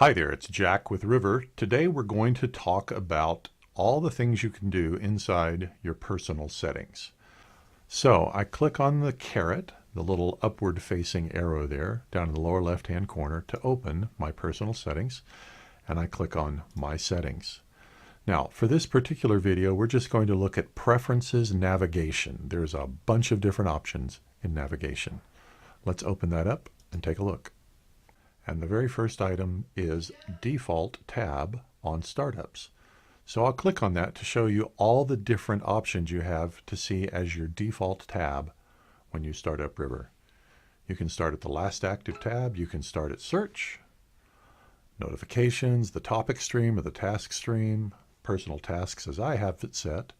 Hi there, it's Jack with Ryver. Today we're going to talk about all the things you can do inside your personal settings. So I click on the caret, the little upward facing arrow there down in the lower left hand corner to open my personal settings, and I click on My Settings. Now for this particular video we're just going to look at Preferences Navigation. There's a bunch of different options in navigation. Let's open that up and take a look. And the very first item is Default Tab on Startups. So I'll click on that to show you all the different options you have to see as your default tab when you start up Ryver. You can start at the last active tab, you can start at Search, Notifications, the topic stream or the task stream, Personal Tasks as I have it set.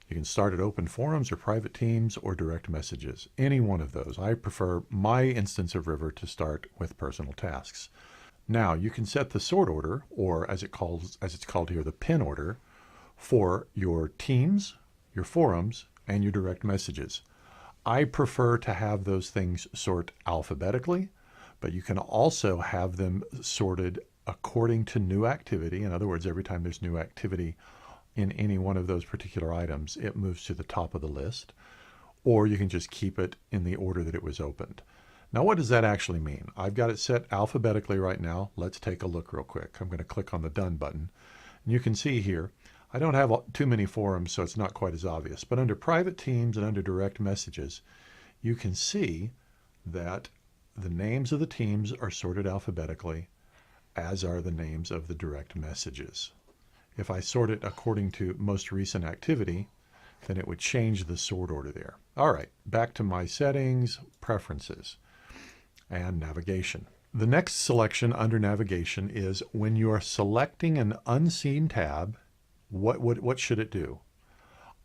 You can start at Open Forums or Private Teams or Direct Messages. Any one of those. I prefer my instance of Ryver to start with Personal Tasks. Now you can set the sort order, or as it's called here, the pin order, for your teams, your forums, and your direct messages. I prefer to have those things sort alphabetically, but you can also have them sorted according to new activity. In other words, every time there's new activity in any one of those particular items, it moves to the top of the list, or you can just keep it in the order that it was opened. Now, what does that actually mean? I've got it set alphabetically right now. Let's take a look real quick. I'm going to click on the Done button. And you can see here, I don't have too many forums, so it's not quite as obvious. But under Private Teams and under Direct Messages, you can see that the names of the teams are sorted alphabetically, as are the names of the direct messages. If I sort it according to most recent activity, then it would change the sort order there. All right, back to My Settings, Preferences, and Navigation. The next selection under Navigation is when you are selecting an unseen tab, what should it do?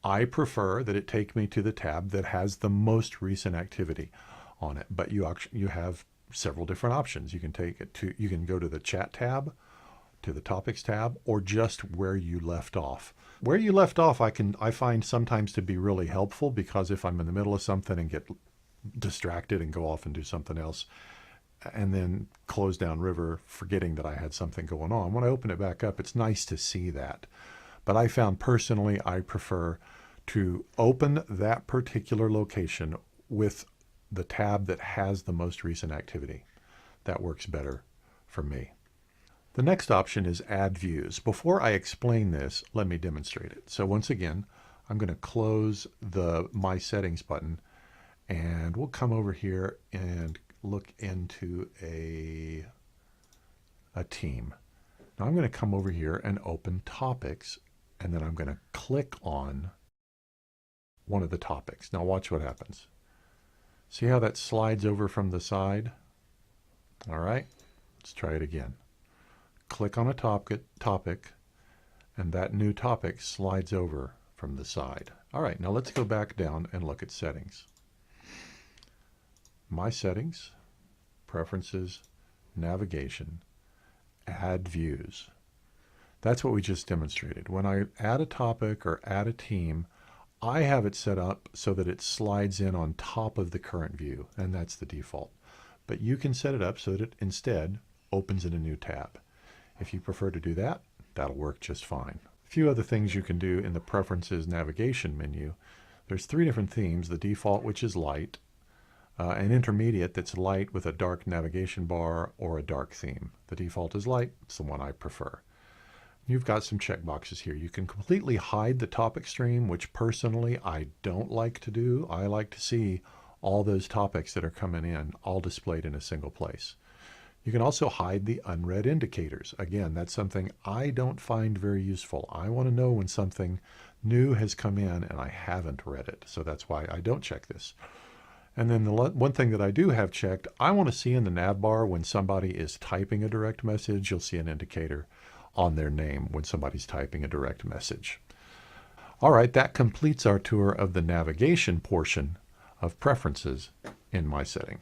I prefer that it take me to the tab that has the most recent activity on it, but you have several different options. You can go to the Chat tab, to the Topics tab, or just where you left off. Where you left off I find sometimes to be really helpful, because if I'm in the middle of something and get distracted and go off and do something else and then close down Ryver forgetting that I had something going on, when I open it back up, it's nice to see that. But I found personally I prefer to open that particular location with the tab that has the most recent activity. That works better for me. The next option is Add Views. Before I explain this, let me demonstrate it. So once again, I'm going to close the My Settings button, and we'll come over here and look into a team. Now I'm going to come over here and open Topics, and then I'm going to click on one of the topics. Now watch what happens. See how that slides over from the side? All right, let's try it again. Click on a topic, and that new topic slides over from the side. All right, now let's go back down and look at Settings. My Settings, Preferences, Navigation, Add Views. That's what we just demonstrated. When I add a topic or add a team, I have it set up so that it slides in on top of the current view, and that's the default. But you can set it up so that it instead opens in a new tab. If you prefer to do that, that'll work just fine. A few other things you can do in the Preferences Navigation menu. There's three different themes: the default, which is light, an intermediate that's light with a dark navigation bar, or a dark theme. The default is light. It's the one I prefer. You've got some checkboxes here. You can completely hide the topic stream, which personally I don't like to do. I like to see all those topics that are coming in all displayed in a single place. You can also hide the unread indicators. Again, that's something I don't find very useful. I want to know when something new has come in and I haven't read it. So that's why I don't check this. And then the one thing that I do have checked, I want to see in the nav bar when somebody is typing a direct message, you'll see an indicator on their name when somebody's typing a direct message. All right, that completes our tour of the navigation portion of Preferences in My Setting.